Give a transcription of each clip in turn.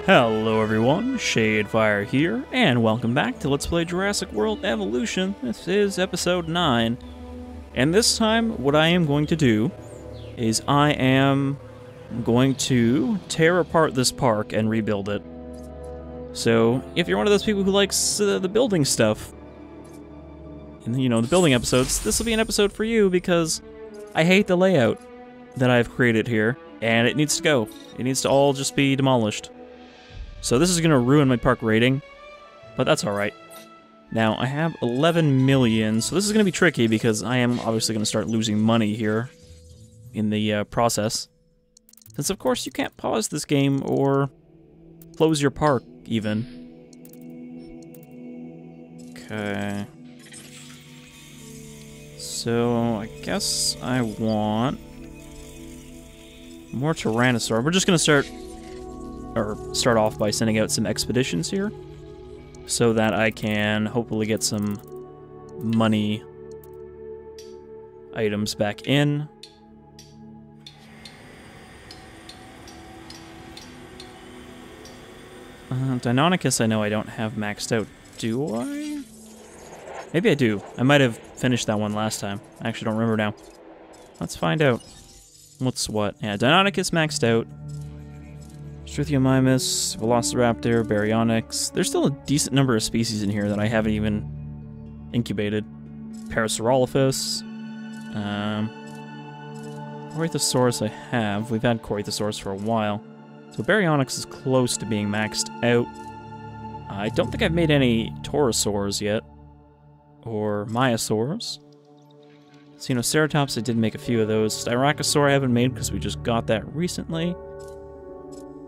Hello everyone, Shadefire here, and welcome back to Let's Play Jurassic World Evolution. This is episode 9, and this time what I am going to do is I am going to tear apart this park and rebuild it. So, if you're one of those people who likes the building stuff, and the building episodes, this will be an episode for you because I hate the layout that I've created here, and it needs to go. It needs to all just be demolished. So this is going to ruin my park rating, but that's alright. Now, I have 11 million, so this is going to be tricky because I am obviously going to start losing money here in the process. Since, of course, you can't pause this game or close your park, even. Okay. So, I guess I want more Tyrannosaur. We're just going to start off by sending out some expeditions here so that I can hopefully get some money items back in. Deinonychus I know I don't have maxed out. Do I? Maybe I do. I might have finished that one last time. I actually don't remember now. Let's find out. What's what? Yeah, Deinonychus maxed out. Struthiomimus, Velociraptor, Baryonyx. There's still a decent number of species in here that I haven't even incubated. Parasaurolophus. Corythosaurus I have. We've had Corythosaurus for a while. So Baryonyx is close to being maxed out. I don't think I've made any Torosaurs yet. Or Myosaurs. Ceratops, I did make a few of those. Styracosaur I haven't made because we just got that recently.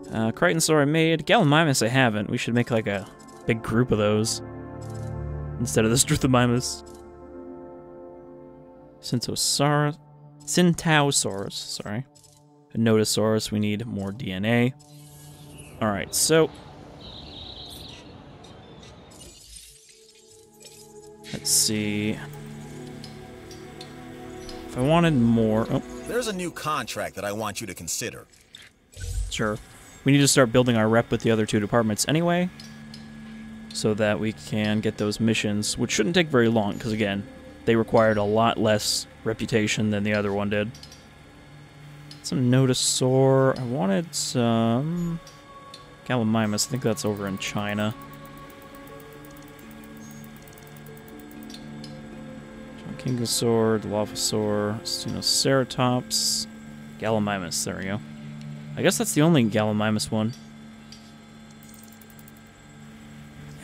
Crichtonsaur I made. Gallimimus I haven't. We should make like a big group of those instead of the Struthiomimus. Centausaurus, sorry. Notosaurus, we need more DNA. Alright, so let's see. If I wanted more... Oh. There's a new contract that I want you to consider. Sure. We need to start building our rep with the other two departments anyway, so that we can get those missions, which shouldn't take very long, because again, they required a lot less reputation than the other one did. Some Notosaur. I wanted some Gallimimus. I think that's over in China. Kingosaur, Dilophosaur, Ceratops, Gallimimus. There we go. I guess that's the only Gallimimus one.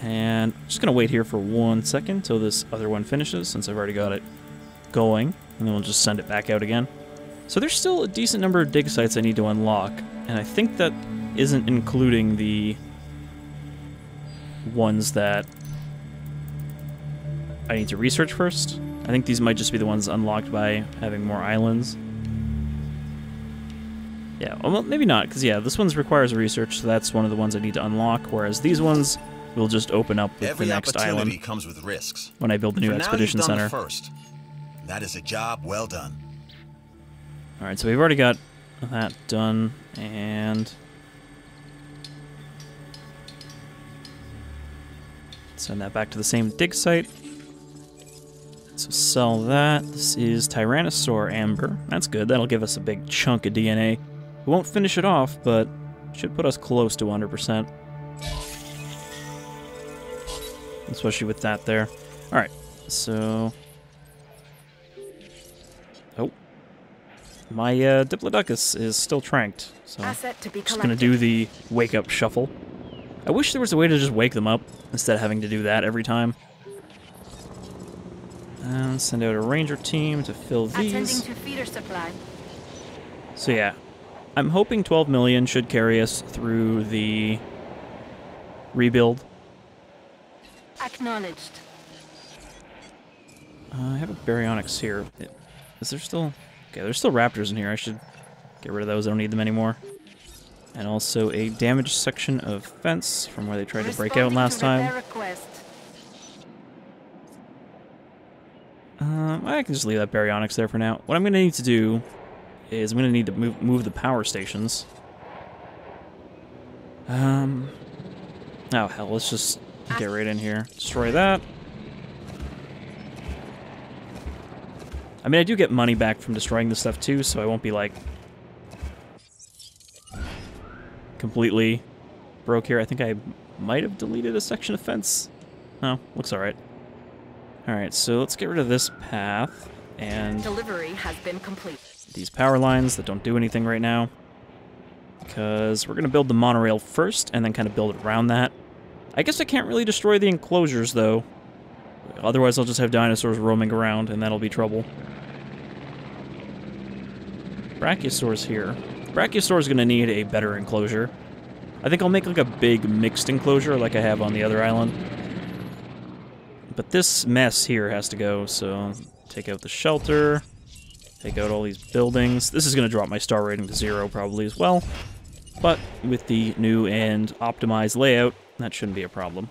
And I'm just going to wait here for 1 second until this other one finishes, since I've already got it going. And then we'll just send it back out again. So there's still a decent number of dig sites I need to unlock. And I think that isn't including the ones that I need to research first. I think these might just be the ones unlocked by having more islands. Yeah, well, maybe not, because yeah, this one requires research, so that's one of the ones I need to unlock, whereas these ones will just open up with the next island comes with risks. When I build the new expedition center. First. That is a job well done. Alright, so we've already got that done, and send that back to the same dig site. So sell that. This is Tyrannosaur Amber. That's good. That'll give us a big chunk of DNA. We won't finish it off, but should put us close to 100%. Especially with that there. Alright, so... Oh. My Diplodocus is still tranked, so I'm just gonna do the wake-up shuffle. I wish there was a way to just wake them up, instead of having to do that every time. And send out a ranger team to fill these. Attending to feeder supply. So yeah, I'm hoping 12 million should carry us through the rebuild. Acknowledged. I have a Baryonyx here. Is there still... Okay, there's still raptors in here. I should get rid of those. I don't need them anymore. And also a damaged section of fence from where they tried to break out last time. I can just leave that Baryonyx there for now. What I'm going to need to do is I'm going to need to move the power stations. Oh, hell, let's just get right in here. Destroy that. I mean, I do get money back from destroying this stuff, too, so I won't be, like, completely broke here. I think I might have deleted a section of fence. Oh, looks alright. Alright, so let's get rid of this path, and Delivery has been complete. these power lines that don't do anything right now. Because we're going to build the monorail first, and then kind of build it around that. I guess I can't really destroy the enclosures, though. Otherwise, I'll just have dinosaurs roaming around, and that'll be trouble. Brachiosaur's here. Brachiosaur's going to need a better enclosure. I think I'll make like a big mixed enclosure like I have on the other island. But this mess here has to go, so take out the shelter, take out all these buildings. This is going to drop my star rating to 0 probably as well. But with the new and optimized layout, that shouldn't be a problem.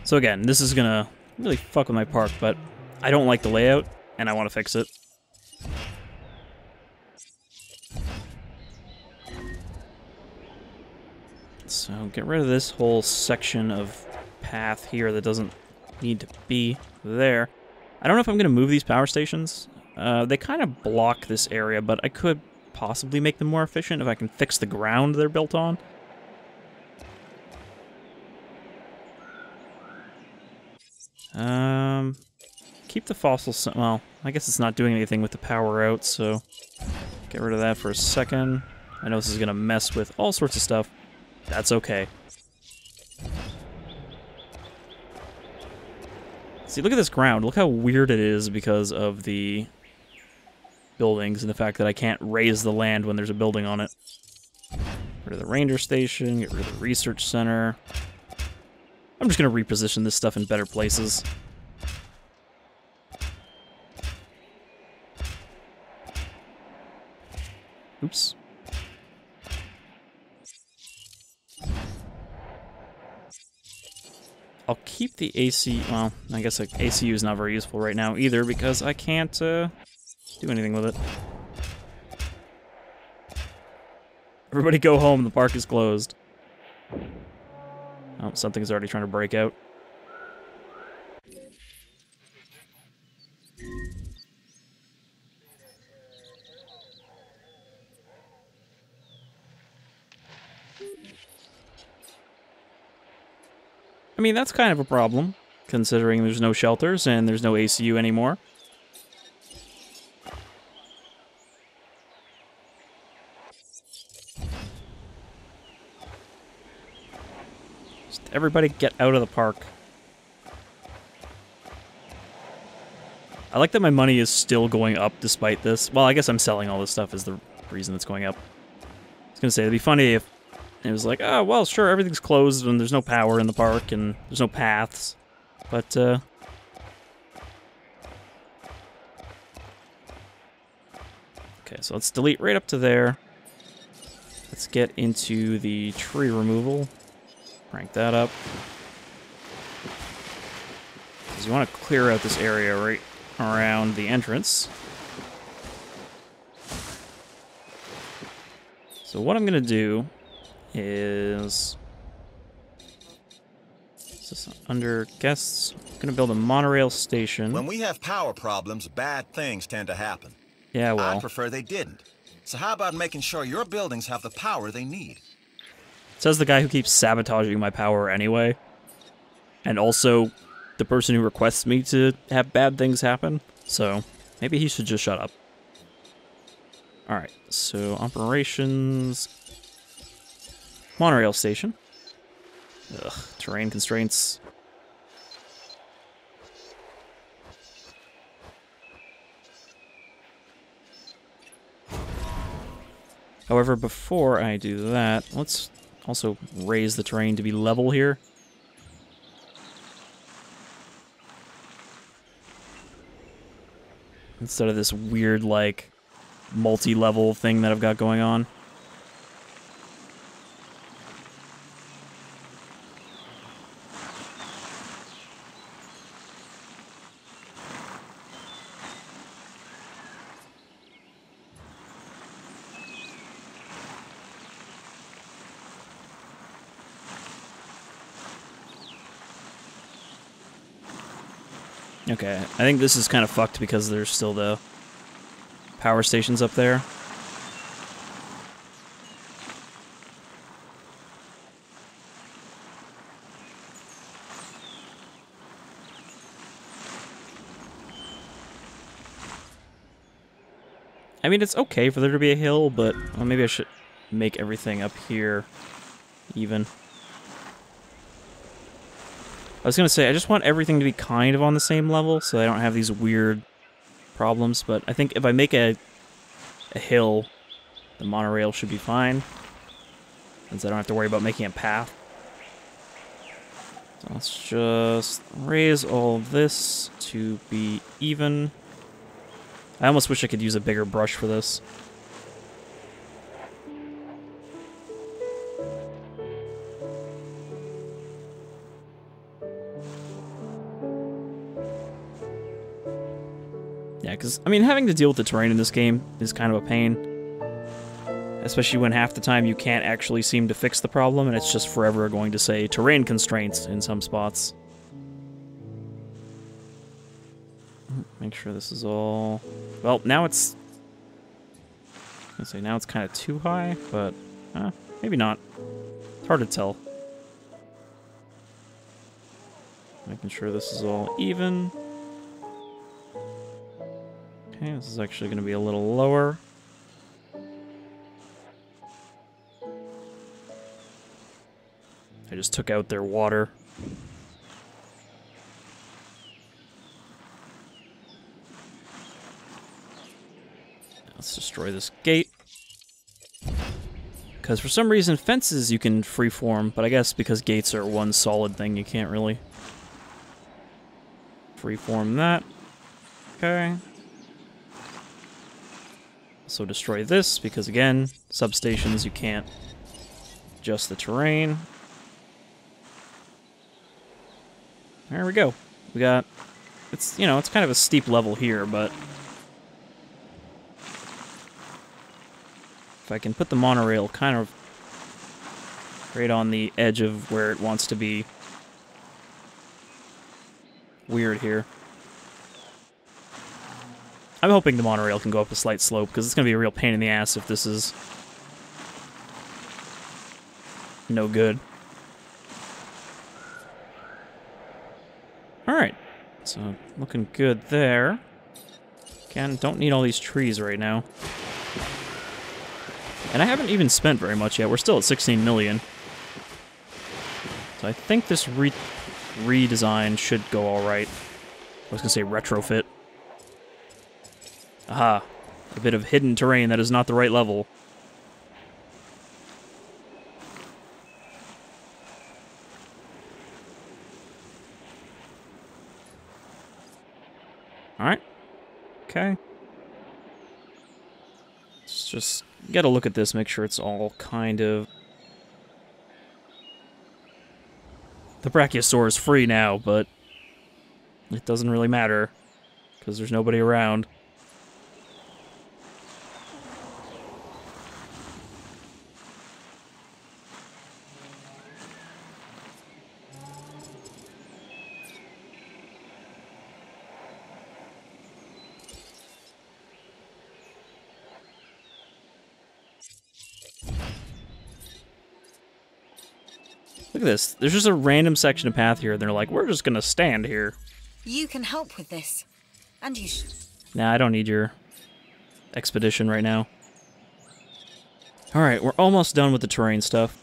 So again, this is gonna really fuck with my park, but I don't like the layout, and I want to fix it. So get rid of this whole section of path here that doesn't need to be there. I don't know if I'm gonna move these power stations. They kind of block this area, but I could possibly make them more efficient if I can fix the ground they're built on. Keep the fossil. Well, I guess it's not doing anything with the power out, so get rid of that for a second. I know this is gonna mess with all sorts of stuff. That's okay. See, look at this ground. Look how weird it is because of the buildings and the fact that I can't raise the land when there's a building on it. Get rid of the ranger station, get rid of the research center. I'm just gonna reposition this stuff in better places. Oops. I'll keep the AC, well, I guess like ACU is not very useful right now either because I can't do anything with it. Everybody go home, the park is closed. Oh, something's already trying to break out. I mean, that's kind of a problem, considering there's no shelters and there's no ACU anymore. Just everybody get out of the park. I like that my money is still going up despite this. Well, I guess I'm selling all this stuff is the reason it's going up. I was gonna say, it'd be funny if it was like, oh, well, sure, everything's closed and there's no power in the park and there's no paths. But, okay, so let's delete right up to there. Let's get into the tree removal. Crank that up. Because you want to clear out this area right around the entrance. So what I'm going to do is this under guests. I'm gonna build a monorail station. When we have power problems, bad things tend to happen. Yeah, well, I prefer they didn't. So how about making sure your buildings have the power they need? says the guy who keeps sabotaging my power anyway, and also the person who requests me to have bad things happen. So maybe he should just shut up. All right, so operations. Monorail station. Ugh, terrain constraints. However, before I do that, let's also raise the terrain to be level here. Instead of this weird, like, multi-level thing that I've got going on. Okay, I think this is kind of fucked because there's still the power stations up there. I mean, it's okay for there to be a hill, but well, maybe I should make everything up here even. I was gonna say, I just want everything to be kind of on the same level, so I don't have these weird problems, but I think if I make a hill, the monorail should be fine, since I don't have to worry about making a path. So let's just raise all of this to be even. I almost wish I could use a bigger brush for this. Yeah, because, I mean, having to deal with the terrain in this game is kind of a pain. Especially when half the time you can't actually seem to fix the problem, and it's just forever going to say terrain constraints in some spots. Make sure this is all... Well, now it's... I was gonna say, now it's kind of too high, but... maybe not. It's hard to tell. Making sure this is all even. Okay, this is actually going to be a little lower. I just took out their water. Let's destroy this gate. Because for some reason, fences you can freeform, but I guess because gates are one solid thing, you can't really freeform that. Okay. So destroy this, because again, substations, you can't adjust the terrain. There we go. We got... It's, you know, it's kind of a steep level here, but... If I can put the monorail kind of right on the edge of where it wants to be. Weird here. I'm hoping the monorail can go up a slight slope, because it's going to be a real pain in the ass if this is no good. Alright, so looking good there. Again, don't need all these trees right now. And I haven't even spent very much yet. We're still at 16 million. So I think this redesign should go alright. I was going to say retrofit. Aha. A bit of hidden terrain that is not the right level. Alright. Okay. Let's just get a look at this, make sure it's all kind of... The Brachiosaur is free now, but it doesn't really matter, because there's nobody around. Look at this. There's just a random section of path here, and they're like, we're just gonna stand here. You can help with this. And you should. Nah, I don't need your expedition right now. Alright, we're almost done with the terrain stuff.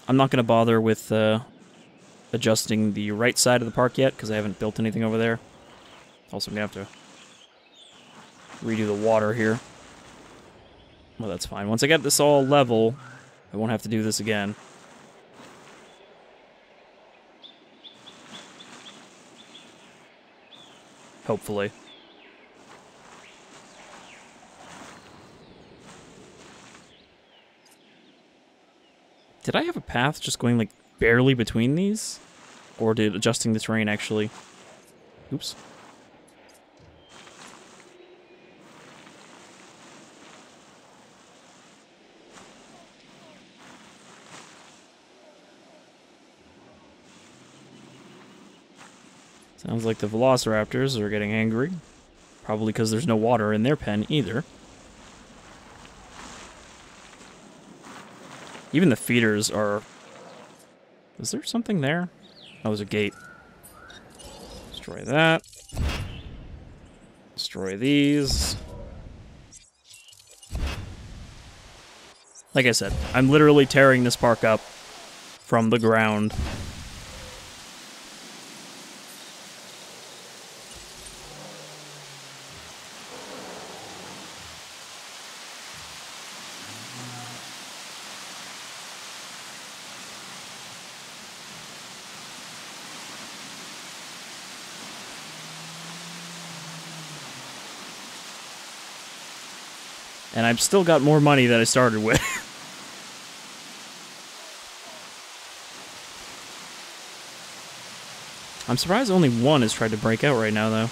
I'm not gonna bother with adjusting the right side of the park yet, because I haven't built anything over there. Also, I'm gonna have to redo the water here. Well, that's fine. Once I get this all level, I won't have to do this again. Hopefully. Did I have a path just going, like, barely between these? Or did adjusting the terrain actually... Oops. Sounds like the velociraptors are getting angry. Probably because there's no water in their pen either. Even the feeders are... Is there something there? Oh, there's a gate. Destroy that. Destroy these. Like I said, I'm literally tearing this park up from the ground. And I've still got more money than I started with. I'm surprised only one has tried to break out right now, though.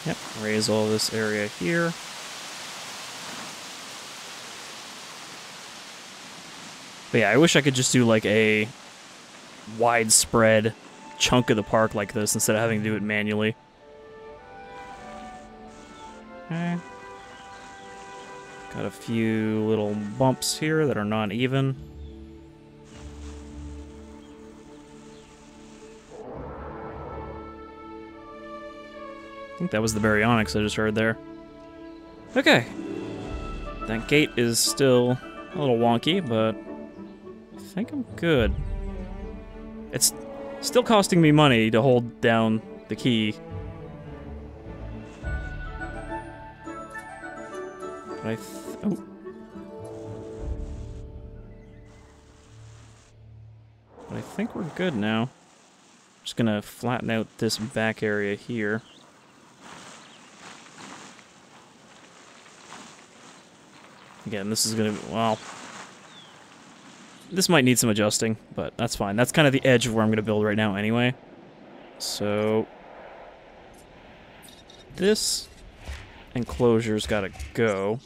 Yep, raise all this area here. But yeah, I wish I could just do like a widespread chunk of the park like this instead of having to do it manually. Okay. Got a few little bumps here that are not even. I think that was the baryonyx I just heard there. Okay. That gate is still a little wonky, but I think I'm good. It's still costing me money to hold down the key. But oh. But I think we're good now. Just gonna flatten out this back area here. Again, this is gonna, well, this might need some adjusting, but that's fine. That's kind of the edge of where I'm gonna build right now anyway. So this enclosure's gotta go.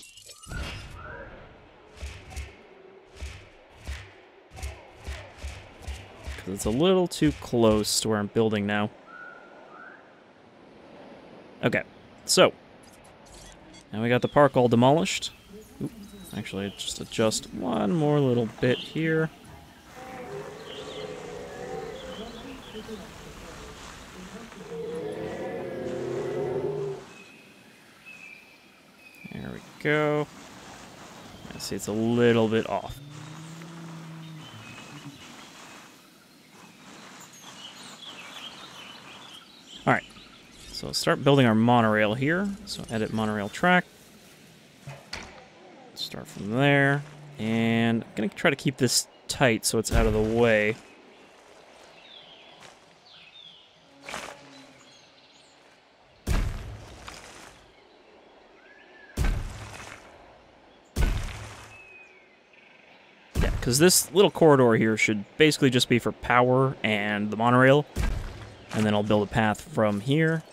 Because it's a little too close to where I'm building now. Okay, so now we got the park all demolished. Oop, actually, just adjust one more little bit here. There we go. I see it's a little bit off. Alright, so let's start building our monorail here. So edit monorail track. Start from there. And I'm going to try to keep this tight so it's out of the way. Yeah, because this little corridor here should basically just be for power and the monorail. And then I'll build a path from here.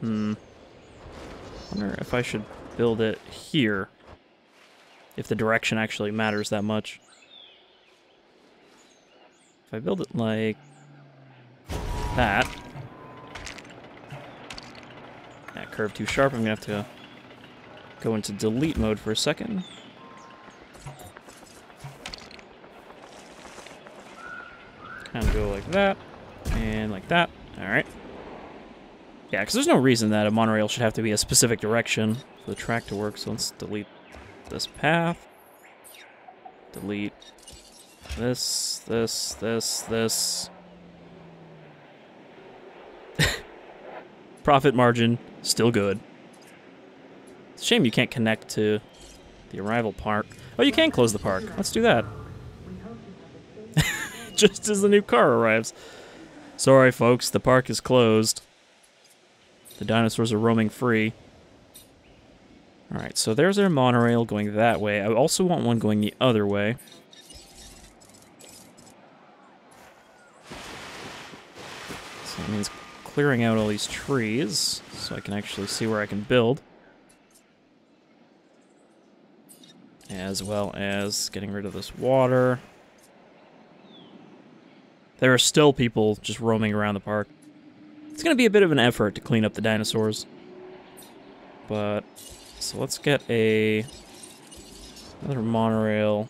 Wonder if I should build it here. If the direction actually matters that much. If I build it like that. Yeah, curve too sharp. I'm gonna have to go into delete mode for a second. Kind of go like that, and like that. Alright. Yeah, because there's no reason that a monorail should have to be a specific direction for the track to work, so let's delete this path. Delete this. Profit margin, still good. It's a shame you can't connect to the arrival park. Oh, you can close the park. Let's do that. Just as the new car arrives. Sorry, folks, the park is closed. The dinosaurs are roaming free. Alright, so there's our monorail going that way. I also want one going the other way. So that means clearing out all these trees so I can actually see where I can build. As well as getting rid of this water. There are still people just roaming around the park. It's going to be a bit of an effort to clean up the dinosaurs. But, so let's get another monorail.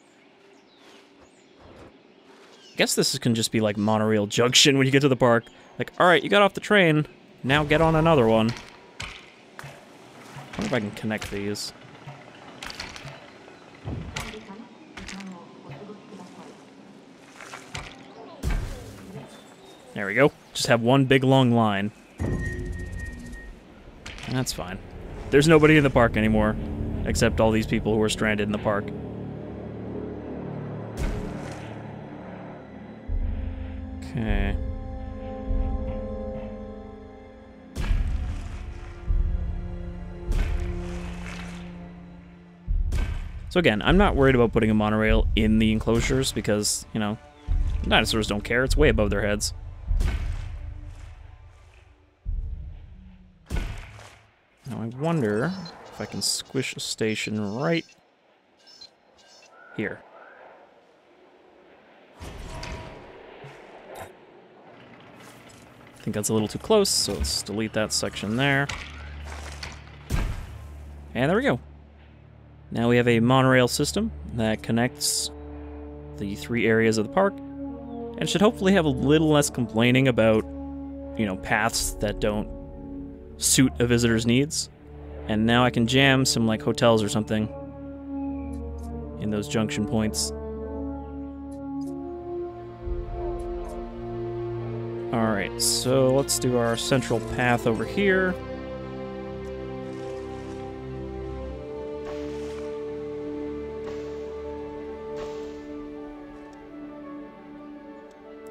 I guess this can just be like monorail junction when you get to the park. Like, alright, you got off the train, now get on another one. I wonder if I can connect these. There we go. Just have one big long line. That's fine. There's nobody in the park anymore, except all these people who are stranded in the park. Okay. So again, I'm not worried about putting a monorail in the enclosures because, you know, dinosaurs don't care. It's way above their heads. Now I wonder if I can squish a station right here. I think that's a little too close, so let's delete that section there. And there we go. Now we have a monorail system that connects the 3 areas of the park, and should hopefully have a little less complaining about, you know, paths that don't suit a visitor's needs. And now I can jam some, like, hotels or something in those junction points. Alright, so let's do our central path over here.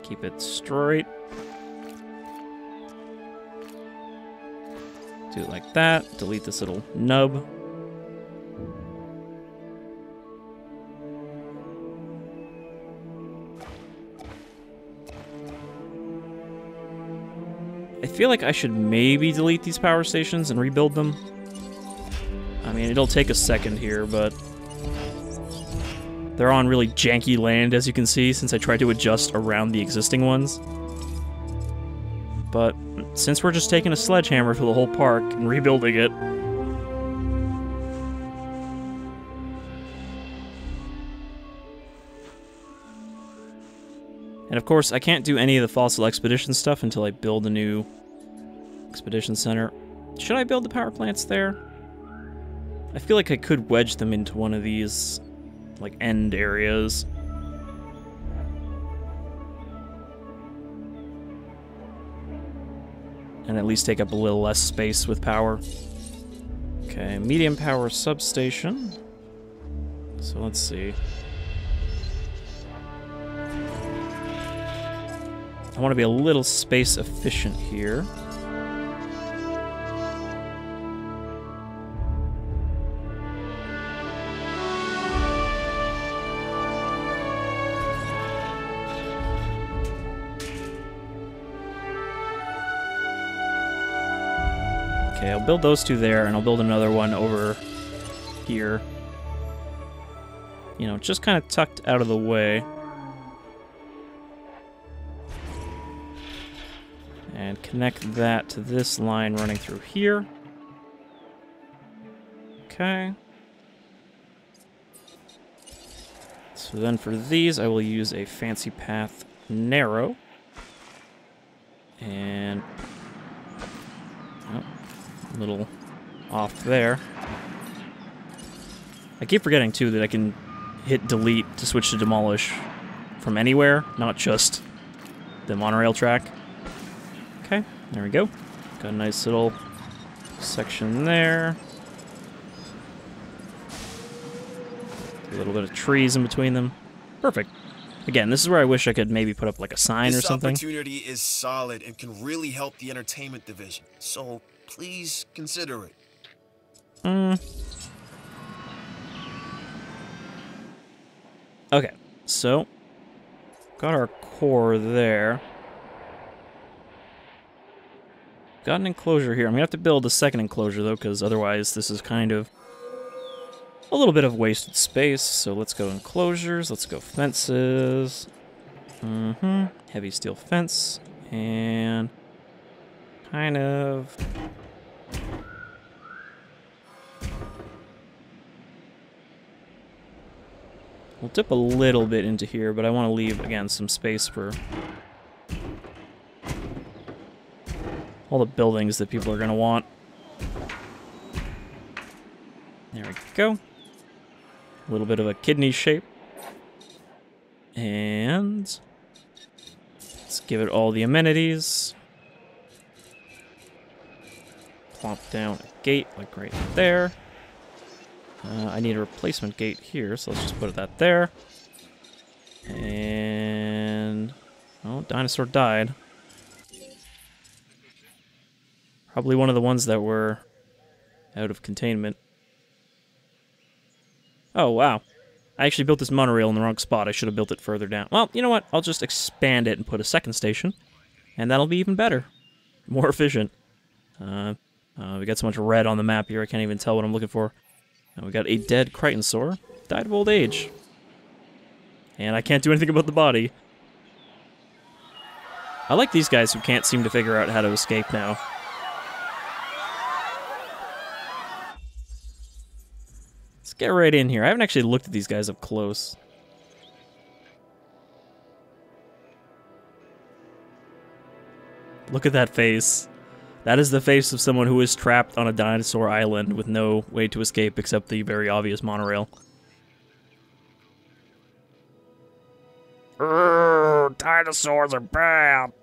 Keep it straight. Do it like that. Delete this little nub. I feel like I should maybe delete these power stations and rebuild them. I mean, it'll take a second here, but they're on really janky land, as you can see, since I tried to adjust around the existing ones. But since we're just taking a sledgehammer to the whole park and rebuilding it, and of course, I can't do any of the fossil expedition stuff until I build a new expedition center. Should I build the power plants there? I feel like I could wedge them into one of these, like, end areas. And at least take up a little less space with power. Okay, medium power substation. So let's see. I want to be a little space efficient here. Okay, I'll build those 2 there, and I'll build another one over here. You know, just kind of tucked out of the way. And connect that to this line running through here. Okay. So then for these, I will use a fancy path narrow. And a little off there. I keep forgetting, too, that I can hit delete to switch to demolish from anywhere, not just the monorail track. Okay, there we go. Got a nice little section there. A little bit of trees in between them. Perfect. Again, this is where I wish I could maybe put up like a sign or something. This opportunity is solid and can really help the entertainment division, so please consider it. Okay, so got our core there. got an enclosure here. I'm gonna have to build a second enclosure though, because otherwise this is kind of a little bit of wasted space. So let's go enclosures, let's go fences. Heavy steel fence, and kind of... We'll dip a little bit into here, but I want to leave, again, some space for all the buildings that people are going to want. There we go. A little bit of a kidney shape. And let's give it all the amenities. Plop down a gate, like right there. I need a replacement gate here, so let's just put that there. And... oh, dinosaur died. Probably one of the ones that were out of containment. Oh, wow. I actually built this monorail in the wrong spot. I should have built it further down. Well, you know what? I'll just expand it and put a second station. And that'll be even better. More efficient. We got so much red on the map here, I can't even tell what I'm looking for. And we got a dead Tyrannosaur. Died of old age. And I can't do anything about the body. I like these guys who can't seem to figure out how to escape now. Let's get right in here. I haven't actually looked at these guys up close. Look at that face. That is the face of someone who is trapped on a dinosaur island with no way to escape except the very obvious monorail. Dinosaurs are bad!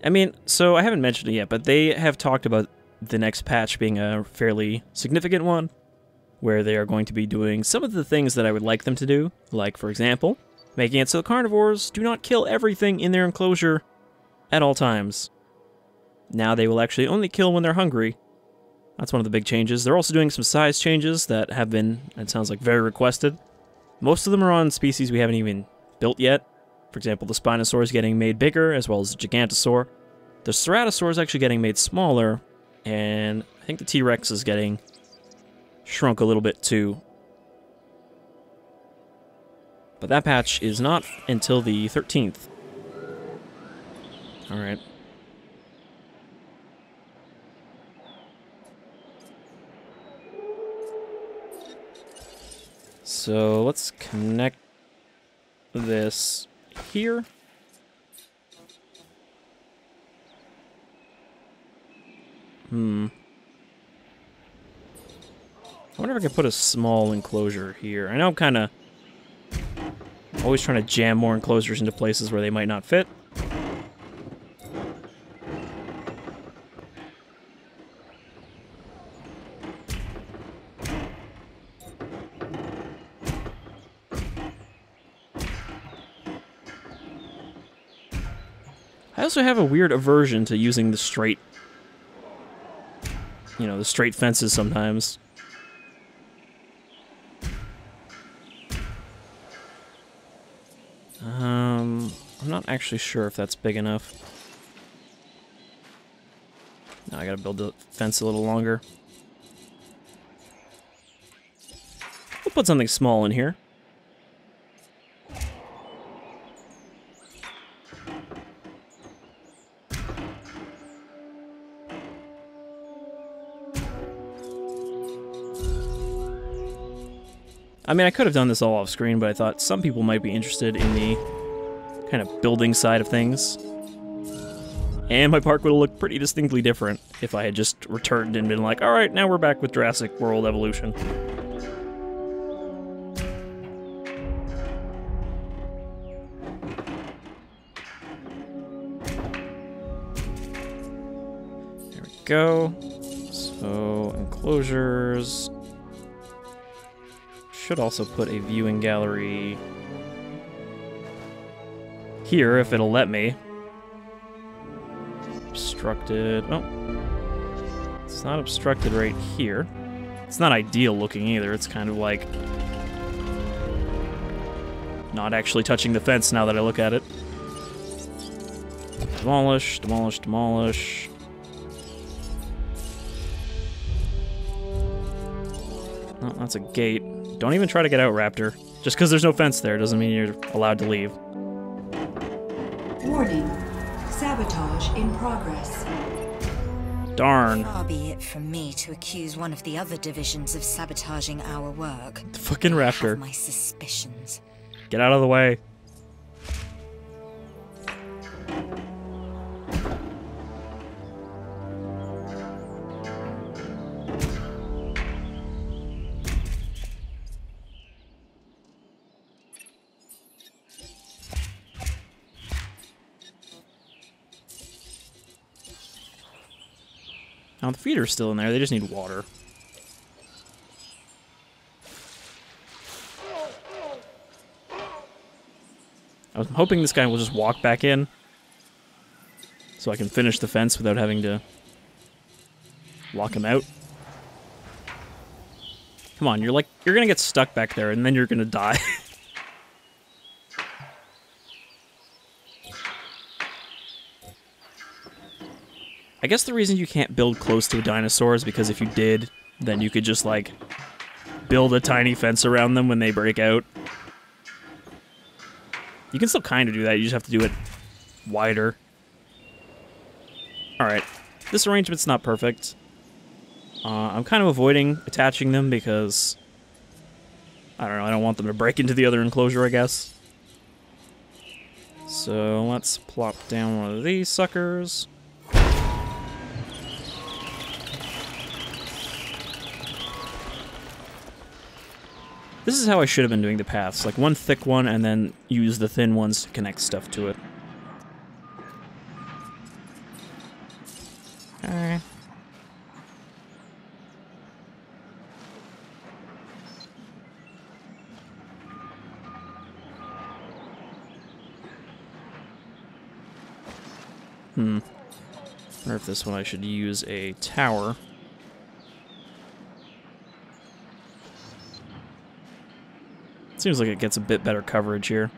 I mean, so I haven't mentioned it yet, but they have talked about the next patch being a fairly significant one, where they are going to be doing some of the things that I would like them to do, like, for example, making it so the carnivores do not kill everything in their enclosure at all times. Now they will actually only kill when they're hungry. That's one of the big changes. They're also doing some size changes that have been, it sounds like, very requested. Most of them are on species we haven't even built yet. For example, the Spinosaur is getting made bigger, as well as the Gigantosaur. The Ceratosaur is actually getting made smaller, and I think the T-Rex is getting shrunk a little bit too. But that patch is not until the 13th. Alright. So let's connect this here. I wonder if I could put a small enclosure here. I know I'm kind of always trying to jam more enclosures into places where they might not fit. I also have a weird aversion to using the straight, you know, the straight fences sometimes. I'm not actually sure if that's big enough. Now I gotta build the fence a little longer. We'll put something small in here. I mean, I could have done this all off screen, but I thought some people might be interested in the kind of building side of things. And my park would have looked pretty distinctly different if I had just returned and been like, alright, now we're back with Jurassic World Evolution. There we go. So, enclosures. Should also put a viewing gallery here if it'll let me. Obstructed. Oh. It's not obstructed right here. It's not ideal looking either. It's kind of like not actually touching the fence now that I look at it. Demolish, demolish, demolish. Oh, that's a gate. Don't even try to get out, Raptor. Just because there's no fence there doesn't mean you're allowed to leave. Warning. Sabotage in progress. Darn. Far be it from me to accuse one of the other divisions of sabotaging our work. The fucking I Raptor. have my suspicions. Get out of the way. Now the feeder's still in there, they just need water. I was hoping this guy will just walk back in so I can finish the fence without having to lock him out. Come on, you're gonna get stuck back there and then you're gonna die. I guess the reason you can't build close to a dinosaur is because if you did, then you could just, like, build a tiny fence around them when they break out. You can still kind of do that, you just have to do it wider. Alright, this arrangement's not perfect. I'm kind of avoiding attaching them because, I don't know, I don't want them to break into the other enclosure, I guess. So let's plop down one of these suckers. This is how I should have been doing the paths, like one thick one and then use the thin ones to connect stuff to it. Okay. I wonder if this one I should use a tower. Seems like it gets a bit better coverage here.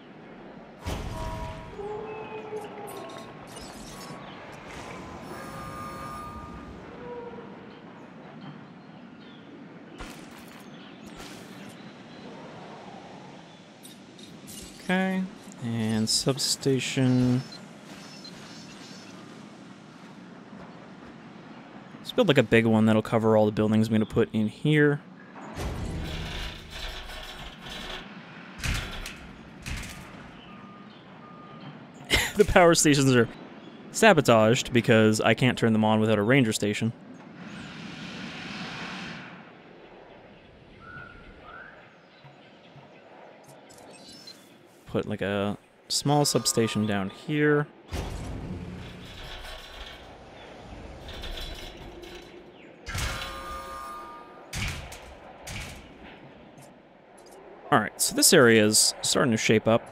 Okay, and substation. Let's build like a big one that'll cover all the buildings I'm going to put in here. The power stations are sabotaged because I can't turn them on without a ranger station. Put like a small substation down here. Alright, so this area is starting to shape up.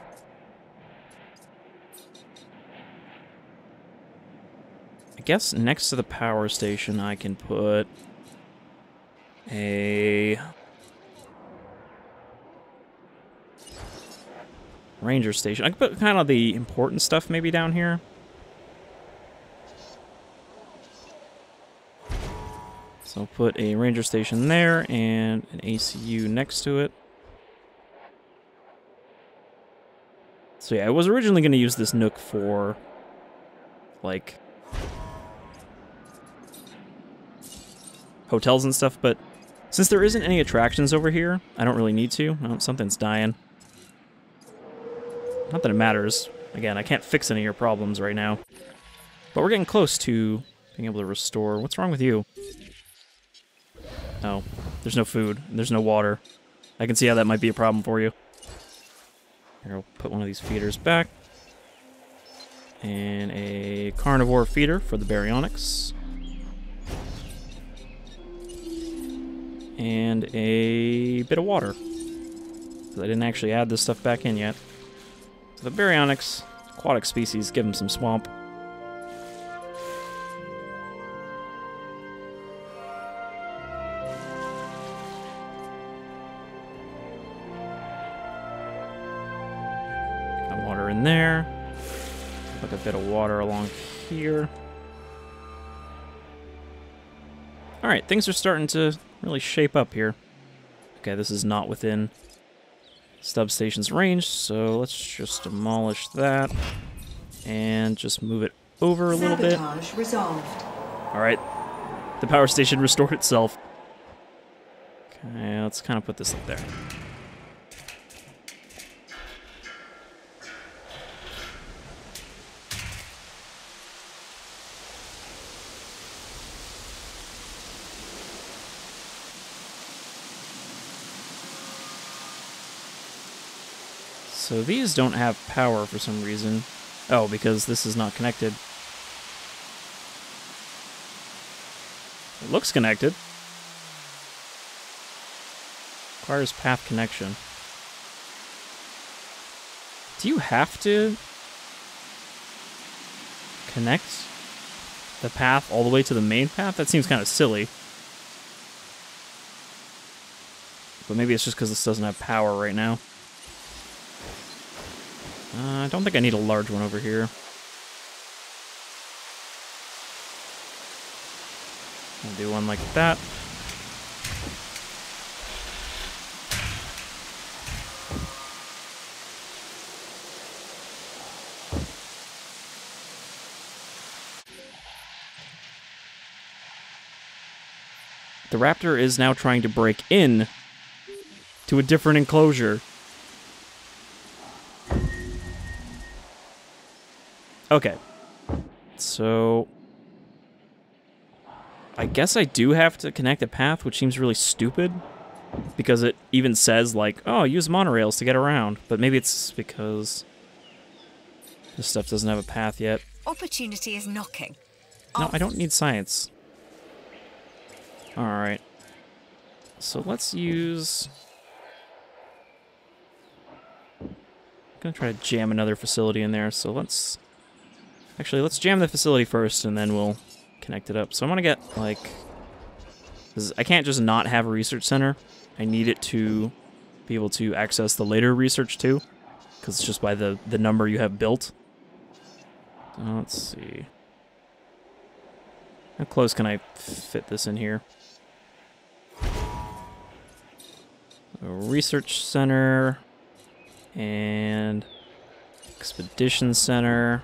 I guess next to the power station I can put a ranger station. I can put kind of the important stuff maybe down here. So I'll put a ranger station there and an ACU next to it. So yeah, I was originally going to use this nook for, like, hotels and stuff, but since there isn't any attractions over here, I don't really need to. Oh, something's dying. Not that it matters. Again, I can't fix any of your problems right now. But we're getting close to being able to restore. What's wrong with you? Oh, there's no food. There's no water. I can see how that might be a problem for you. Here, I'll put one of these feeders back. And a carnivore feeder for the baryonyx. And a bit of water. Because I didn't actually add this stuff back in yet. So the baryonyx, aquatic species, give them some swamp. in there. Put a bit of water along here. Alright, things are starting to really shape up here. Okay, this is not within substation's range, so let's just demolish that. And just move it over a little bit. Sabotage resolved. Alright, the power station restored itself. Okay, let's kind of put this up there. So these don't have power for some reason. Oh, because this is not connected. It looks connected. Requires path connection. Do you have to connect the path all the way to the main path? That seems kind of silly. But maybe it's just because this doesn't have power right now. I don't think I need a large one over here. I'll do one like that. The raptor is now trying to break in to a different enclosure. Okay. So I guess I do have to connect a path, which seems really stupid. Because it even says, like, oh, use monorails to get around. But maybe it's because this stuff doesn't have a path yet. Opportunity is knocking. No, I don't need science. Alright. So let's use... I'm gonna try to jam another facility in there, so let's... Actually, let's jam the facility first, and then we'll connect it up. So I'm gonna get, like... I can't just not have a research center. I need it to be able to access the later research, too. Because it's just by the number you have built. So let's see... How close can I fit this in here? A research center and expedition center.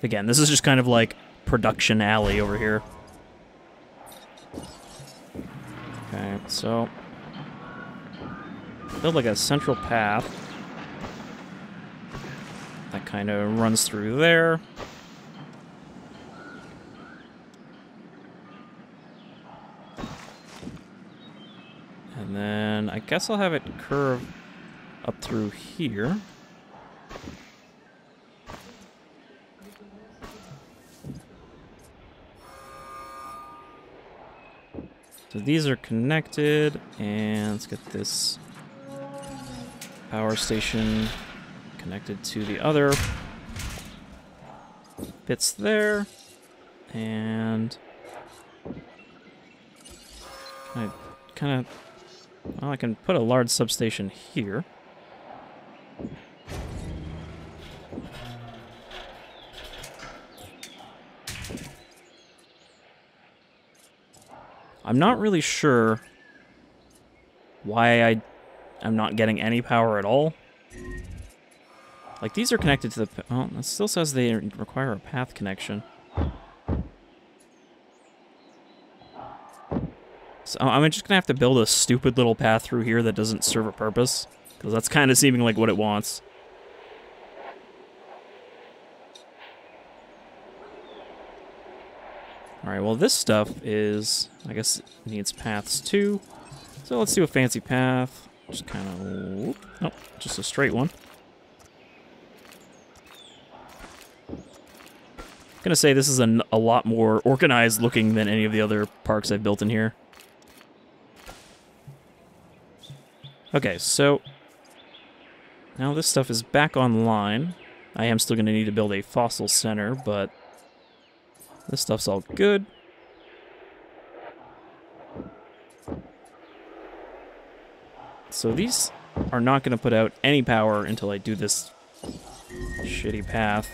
Again, this is just kind of like production alley over here. Okay, so build like a central path that kind of runs through there. And then I guess I'll have it curve up through here. So these are connected, and let's get this power station connected to the other bits there. And I kind of... Well, I can put a large substation here. I'm not really sure why I'm not getting any power at all. Like, these are connected to the... Oh, it still says they require a path connection. So I'm just gonna have to build a stupid little path through here that doesn't serve a purpose, because that's kind of seeming like what it wants. Alright, well this stuff is, I guess it needs paths too. So let's do a fancy path. Just kind of, oh, just a straight one. I'm gonna say this is a lot more organized looking than any of the other parks I've built in here. Okay, so now this stuff is back online. I am still going to need to build a fossil center, but this stuff's all good. So these are not going to put out any power until I do this shitty path.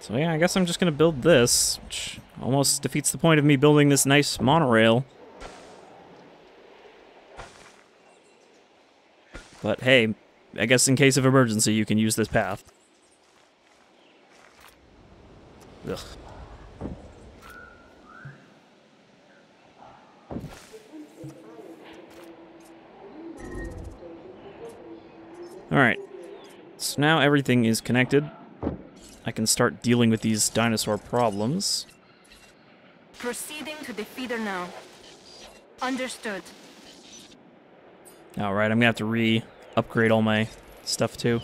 So yeah, I guess I'm just going to build this, which almost defeats the point of me building this nice monorail. But hey, I guess in case of emergency, you can use this path. Ugh. Alright, so now everything is connected. I can start dealing with these dinosaur problems. Proceeding to the feeder now. Understood. Alright, I'm gonna have to re-upgrade all my stuff too.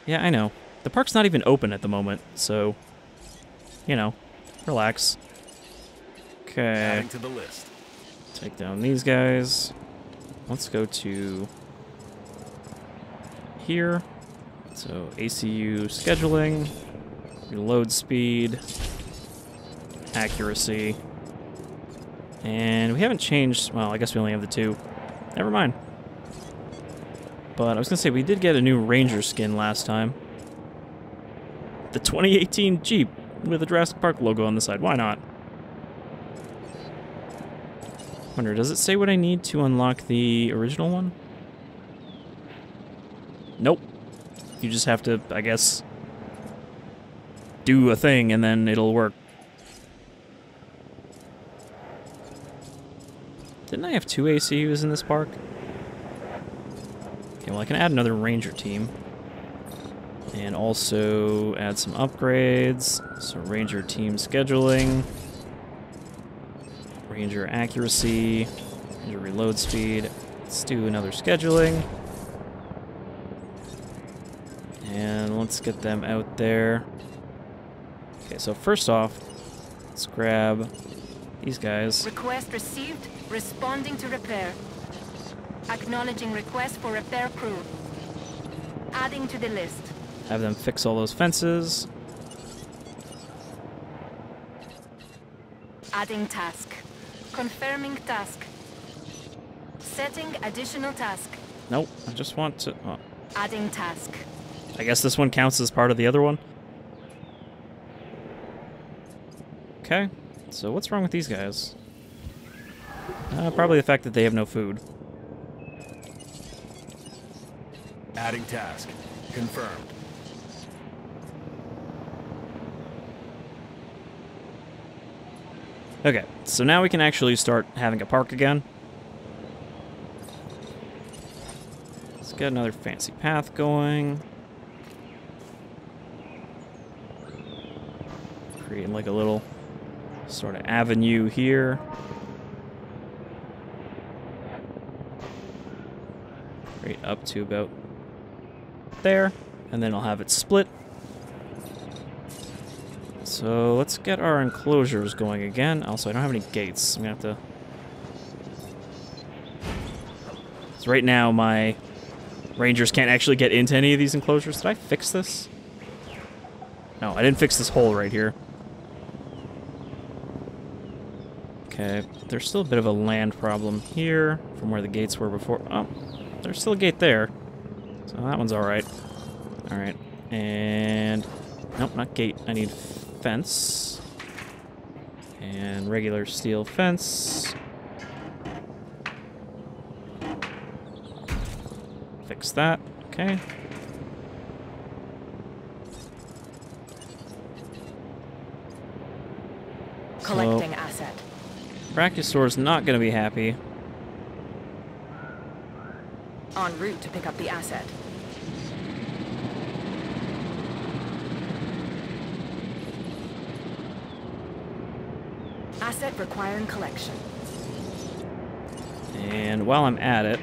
Yeah, I know. The park's not even open at the moment, so, you know, relax. Okay. Adding to the list. Take down these guys. Let's go to here. So ACU scheduling, reload speed, accuracy, and we haven't changed, well, I guess we only have the two. Never mind. But I was gonna say, we did get a new Ranger skin last time. The 2018 Jeep with a Jurassic Park logo on the side, why not? Wonder, does it say what I need to unlock the original one? Nope. You just have to, I guess, do a thing and then it'll work. Didn't I have 2 ACUs in this park? Okay, well I can add another Ranger team. And also add some upgrades. So Ranger team scheduling. Ranger accuracy. Ranger reload speed. Let's do another scheduling. And let's get them out there. Okay, so first off, let's grab these guys. Request received. Responding to repair. Acknowledging request for repair crew. Adding to the list. Have them fix all those fences. Adding task. Confirming task. Setting additional task. Nope, I just want to... Oh. Adding task. I guess this one counts as part of the other one. Okay, so what's wrong with these guys? Probably the fact that they have no food. Adding task. Confirmed. Okay, so now we can actually start having a park again. Let's get another fancy path going. Create like a little sort of avenue here. Right up to about there, and then I'll have it split. So let's get our enclosures going again. Also, I don't have any gates. I'm gonna have to... So right now, my Rangers can't actually get into any of these enclosures. Did I fix this? No, I didn't fix this hole right here. Okay, there's still a bit of a land problem here from where the gates were before. Oh, there's still a gate there. So that one's alright. Alright, and... Nope, not gate. I need fence. And regular steel fence. Fix that. Okay. Collecting asset. Brachiosaur's not going to be happy. En route to pick up the asset. Asset requiring collection. And while I'm at it,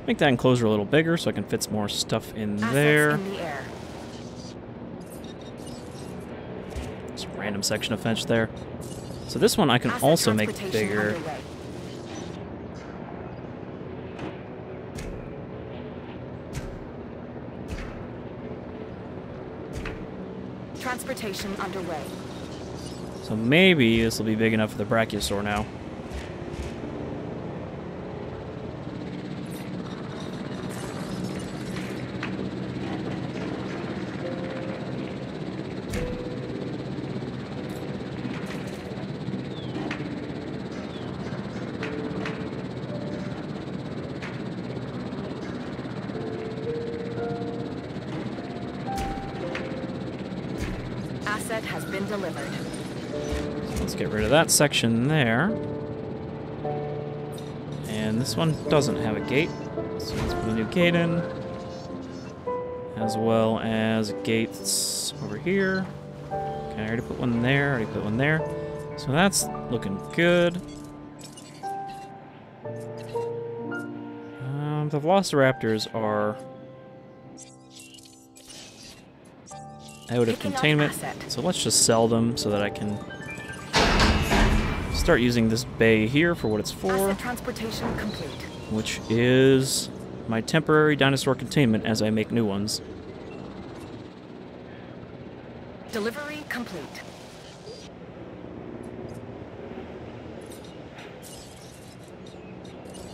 make that enclosure a little bigger so I can fit some more stuff in there. Assets in the air. Just a random section of fence there. So this one I can Asset also make transportation bigger. underway. Transportation underway. So maybe this will be big enough for the Brachiosaur now. Asset has been delivered. So let's get rid of that section there. And this one doesn't have a gate, so let's put a new gate in. As well as gates over here. Okay, I already put one there, already put one there. So that's looking good. The Velociraptors are out of Picking up containment, asset. so let's just sell them so that I can start using this bay here for what it's for, Asset transportation complete. which is my temporary dinosaur containment as I make new ones. Delivery complete.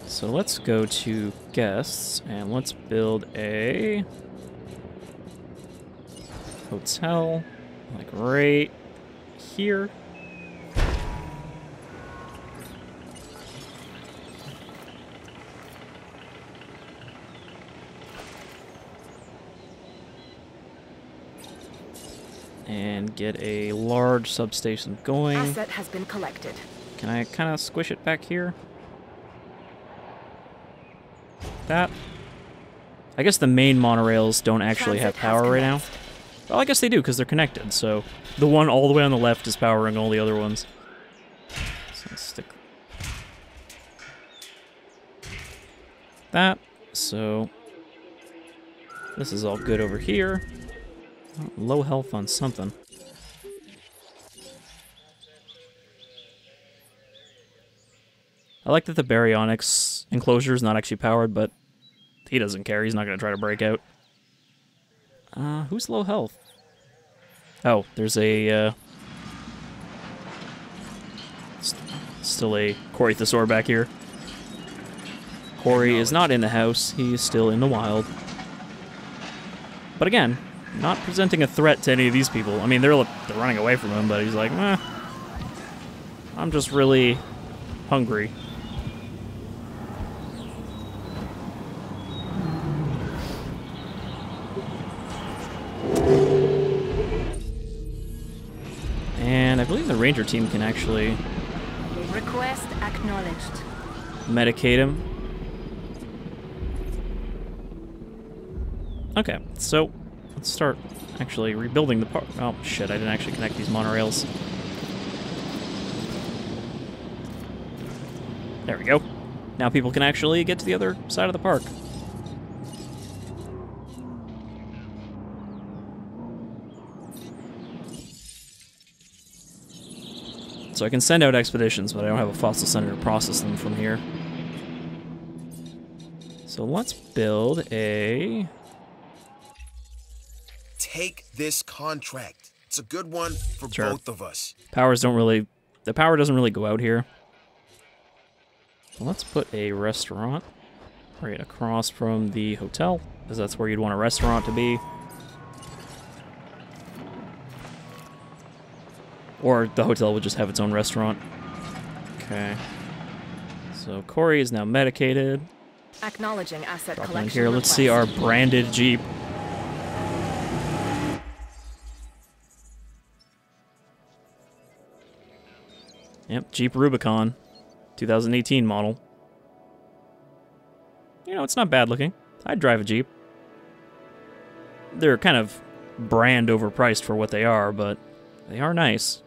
So let's go to guests and let's build a hotel, like right here. And get a large substation going. Asset has been collected. Can I kind of squish it back here? That. I guess the main monorails don't actually have Transit has power right now. commenced. Well, I guess they do because they're connected. So the one all the way on the left is powering all the other ones. So let's stick that. So this is all good over here. Oh, low health on something. I like that the baryonyx enclosure is not actually powered, but he doesn't care. He's not going to try to break out. Who's low health? Oh, there's a, still a Corythosaur back here. Cory is not in the house. He's still in the wild. But again, not presenting a threat to any of these people. I mean, they're running away from him, but he's like, eh, I'm just really hungry. And I believe the ranger team can actually Request acknowledged. medicate him. Okay, so let's start actually rebuilding the park. Oh shit, I didn't actually connect these monorails. There we go. Now people can actually get to the other side of the park. So I can send out expeditions, but I don't have a fossil center to process them from here. So let's build a... Take this contract. It's a good one for Sure. both of us. The power doesn't really go out here. Let's put a restaurant right across from the hotel, because that's where you'd want a restaurant to be. Or the hotel would just have its own restaurant. Okay. So Cory is now medicated. Acknowledging asset Drop in collection. here. Let's see our request. branded Jeep. Yep, Jeep Rubicon, 2018 model. You know, it's not bad looking. I'd drive a Jeep. They're kind of brand overpriced for what they are, but they are nice.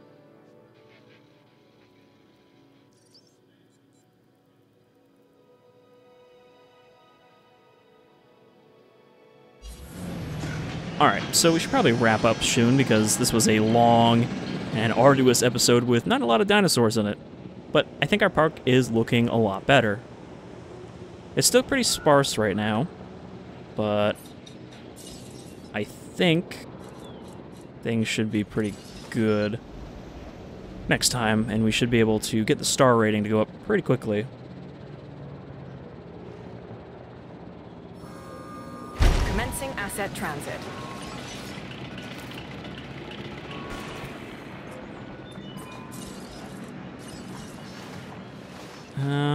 Alright, so we should probably wrap up soon because this was a long an arduous episode with not a lot of dinosaurs in it. But I think our park is looking a lot better. It's still pretty sparse right now, but I think things should be pretty good next time, and we should be able to get the star rating to go up pretty quickly. Commencing asset transit.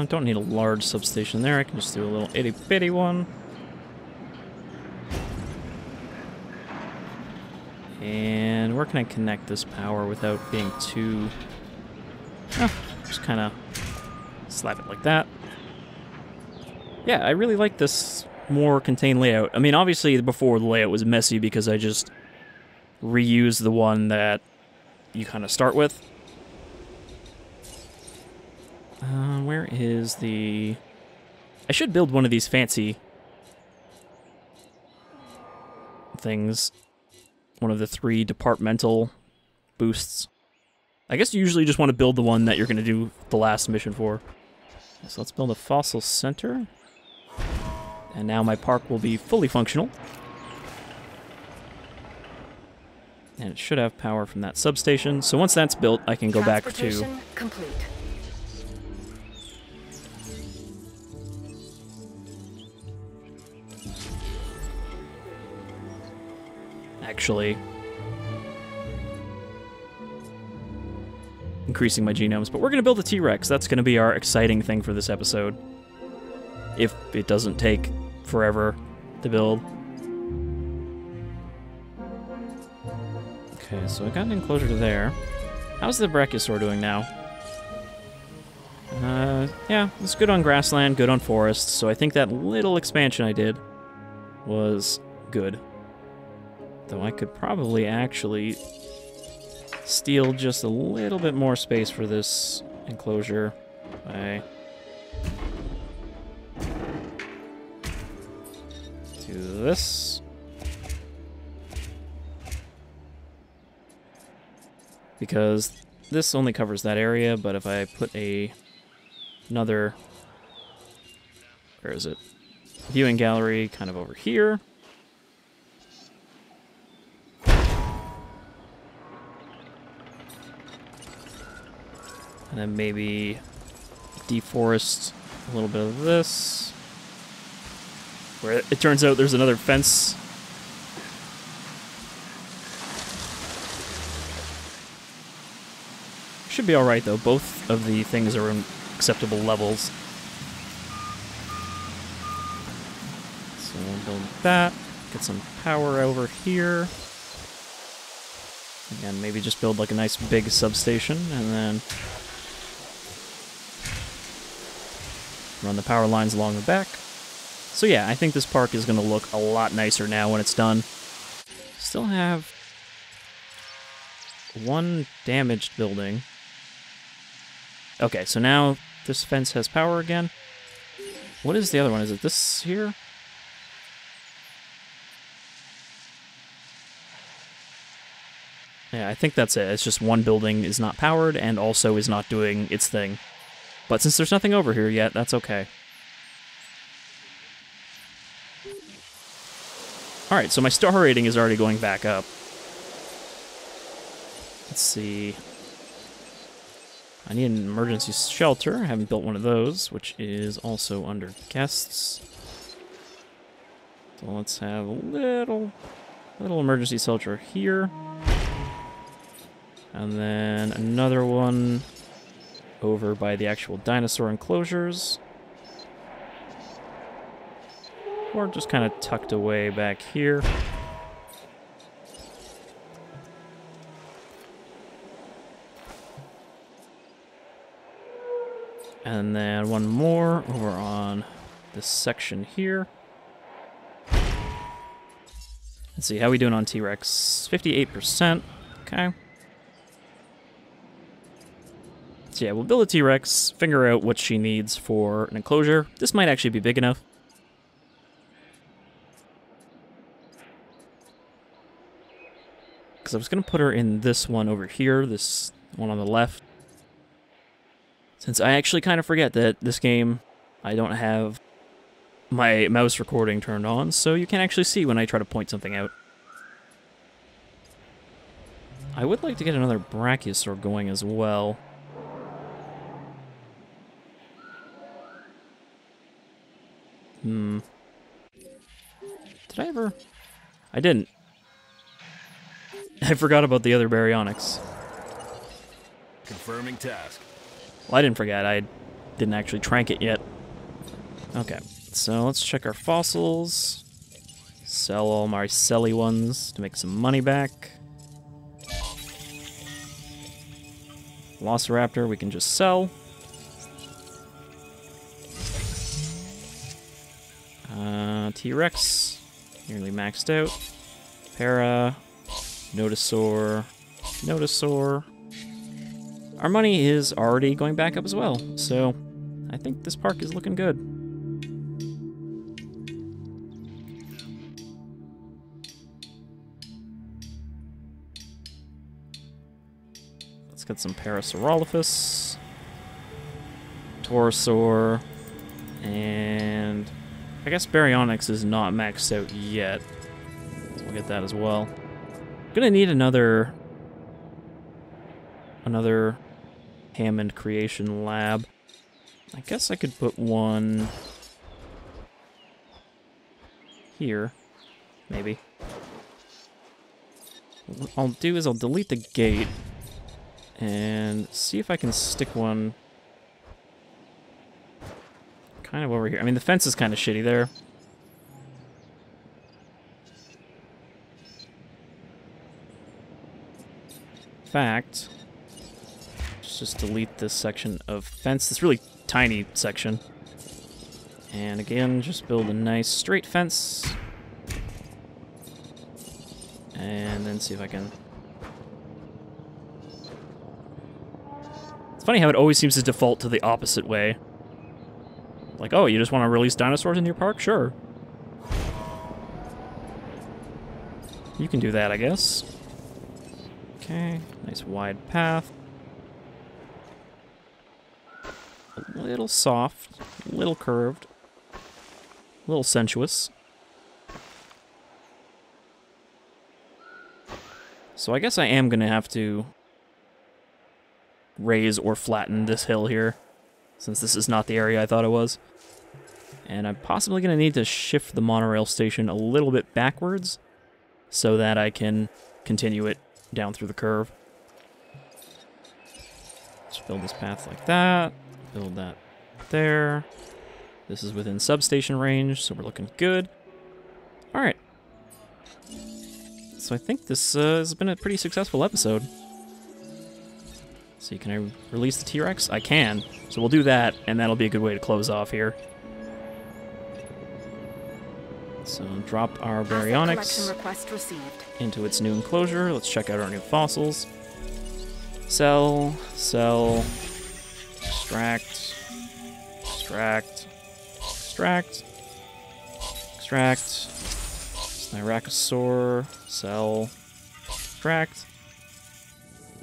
Don't need a large substation there. I can just do a little itty-bitty one. And where can I connect this power without being too... just kind of slap it like that. Yeah, I really like this more contained layout. I mean, obviously before the layout was messy because I just reused the one that you kind of start with. Where is the... I should build one of these fancy things. One of the 3 departmental boosts. I guess you usually just want to build the one that you're going to do the last mission for. So let's build a fossil center. And now my park will be fully functional. And it should have power from that substation. So once that's built, I can go back to... Transportation complete. Actually increasing my genomes, but we're going to build a T-Rex. That's going to be our exciting thing for this episode. If it doesn't take forever to build. Okay, so I got an enclosure to there. How's the Brachiosaur doing now? Yeah, it's good on grassland, good on forest, so I think that little expansion I did was good. Though I could probably actually steal just a little bit more space for this enclosure by do this. Because this only covers that area, but if I put another, where is it? Viewing gallery kind of over here. And then maybe deforest a little bit of this. Where it turns out there's another fence. Should be alright though. Both of the things are in acceptable levels. So we'll build that. Get some power over here. Again, maybe just build like a nice big substation and then run the power lines along the back. So yeah, I think this park is going to look a lot nicer now when it's done. Still have one damaged building. Okay, so now this fence has power again. What is the other one? Is it this here? Yeah, I think that's it. It's just one building is not powered and also is not doing its thing. But since there's nothing over here yet, that's okay. Alright, so my star rating is already going back up. Let's see. I need an emergency shelter. I haven't built one of those, which is also under guests. So let's have a little emergency shelter here. And then another one over by the actual dinosaur enclosures. Or just kind of tucked away back here. And then one more over on this section here. Let's see, how are we doing on T-Rex? 58%. Okay. So yeah, we'll build a T-Rex, figure out what she needs for an enclosure. This might actually be big enough. because I was going to put her in this one over here, this one on the left. Since I actually kind of forget that this game, I don't have my mouse recording turned on, so you can actually see when I try to point something out. I would like to get another Brachiosaur going as well. Did I ever? I didn't. I forgot about the other baryonyx. Confirming task. Well, I didn't forget. I didn't actually trank it yet. Okay, so let's check our fossils. Sell all my selly ones to make some money back. Velociraptor we can just sell. T-Rex, nearly maxed out. Para, Nodosaur, Nodosaur. Our money is already going back up as well, so I think this park is looking good. Let's get some Parasaurolophus, Torosaur, and I guess Baryonyx is not maxed out yet, so we'll get that as well. Gonna need another Hammond Creation Lab. I guess I could put one here, maybe. What I'll do is I'll delete the gate and see if I can stick one kind of over here. I mean, the fence is kind of shitty there. In fact, let's just delete this section of fence, this really tiny section. And again, just build a nice straight fence. And then see if I can... It's funny how it always seems to default to the opposite way. Like, oh, you just want to release dinosaurs into your park? Sure. You can do that, I guess. Okay, nice wide path. A little soft, a little curved, a little sensuous. So I guess I am going to have to raise or flatten this hill here, since this is not the area I thought it was. And I'm possibly going to need to shift the monorail station a little bit backwards so that I can continue it down through the curve. Just build this path like that. Build that there. This is within substation range, so we're looking good. Alright. So I think this has been a pretty successful episode. So can I release the T-Rex? I can. So we'll do that, and that'll be a good way to close off here. So drop our Baryonyx into its new enclosure. Let's check out our new fossils. Sell, sell, extract, extract, extract, extract, Styracosaur, sell, extract.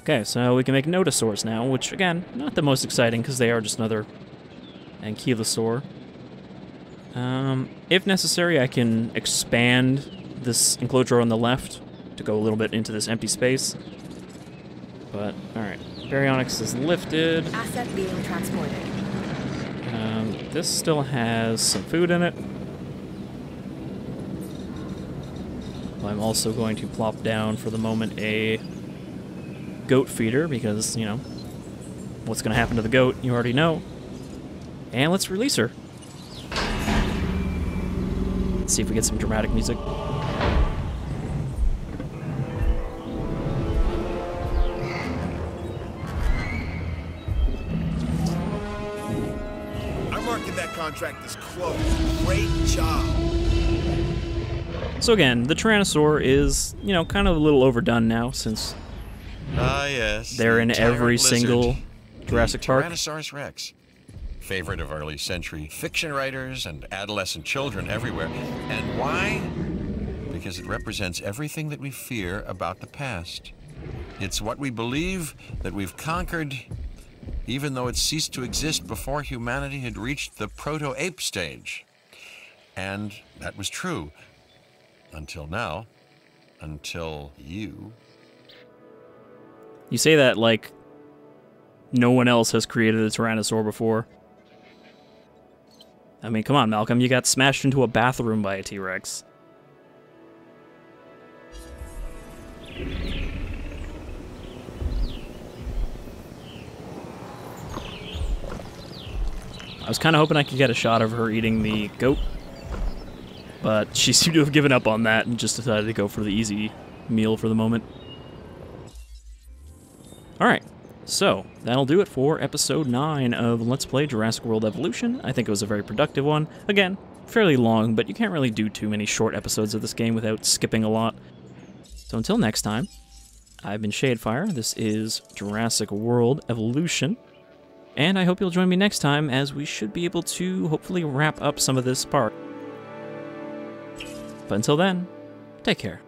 Okay, so we can make Nodosaurs now, which, again, not the most exciting because they are just another Ankylosaur. If necessary, I can expand this enclosure on the left to go a little bit into this empty space. But, alright. Baryonyx is lifted. Asset being transported. This still has some food in it. I'm also going to plop down, for the moment, a goat feeder, because, you know, what's going to happen to the goat, you already know. And let's release her. Let's see if we get some dramatic music. I'm marking that contract as closed. Great job. So again, the Tyrannosaur is, you know, kind of a little overdone now, since yes. they're in every lizard, single Jurassic Park. Tyrannosaurus Rex. Favorite of early century fiction writers and adolescent children everywhere. And why? because it represents everything that we fear about the past. It's what we believe that we've conquered, even though it ceased to exist before humanity had reached the proto-ape stage. And that was true. Until now. Until you. You say that like no one else has created a Tyrannosaur before. I mean, come on, Malcolm, you got smashed into a bathroom by a T-Rex. I was kind of hoping I could get a shot of her eating the goat, but she seemed to have given up on that and just decided to go for the easy meal for the moment. Alright, so that'll do it for episode 9 of Let's Play Jurassic World Evolution. I think it was a very productive one. Again, fairly long, but you can't really do too many short episodes of this game without skipping a lot. So until next time, I've been Shadefire, this is Jurassic World Evolution, and I hope you'll join me next time as we should be able to hopefully wrap up some of this part. But until then, take care.